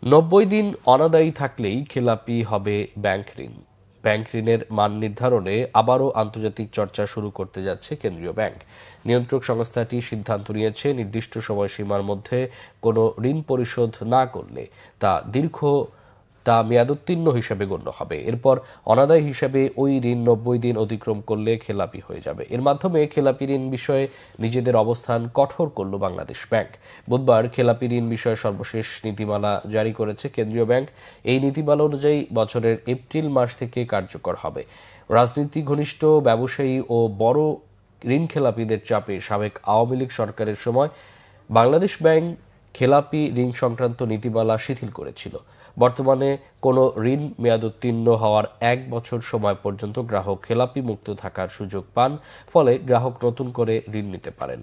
90 দিন অনাদায়ী থাকলেই খেলাপি হবে ব্যাংক ঋণ। ব্যাংক ঋণের মান নির্ধারণে আবারও আন্তর্জাতিক চর্চা শুরু করতে যাচ্ছে কেন্দ্রীয় ব্যাংক। নিয়ন্ত্রক সংস্থাটি সিদ্ধান্ত নিয়েছে নির্দিষ্ট সময়সীমার মধ্যে কোনো ঋণ পরিশোধ না করলে তা মেয়াদোত্তীর্ণ হিসেবে গণ্য হবে। এরপর অনাদায়ী হিসেবে ওই ঋণ 90 দিন অতিক্রম করলে খেলাপি হয়ে যাবে। এর মাধ্যমে খেলাপি ঋণ বিষয়ে নিজেদের অবস্থান কঠোর করল বাংলাদেশ ব্যাংক। বুধবার খেলাপি ঋণ বিষয়ে সর্বশেষ নীতিমালা জারি করেছে কেন্দ্রীয় ব্যাংক। এই নীতিমালা অনুযায়ী বছরের এপ্রিল মাস থেকে কার্যকর হবে। রাজনীতি ঘনিষ্ঠ ব্যবসায়ী ও বড় ঋণ খেলাপিদের চাপে সাবেক আওয়ামী লীগ সরকারের সময় বাংলাদেশ ব্যাংক খেলাপি ঋণ সংক্রান্ত নীতিমালা শিথিল করেছিল। বর্তমানে কোনো ঋণ মেয়াদোত্তীর্ণ হওয়ার 1 বছর সময় পর্যন্ত গ্রাহক খেলাপি মুক্ত থাকার সুযোগ পান, ফলে গ্রাহক নতুন করে ঋণ নিতে পারেন।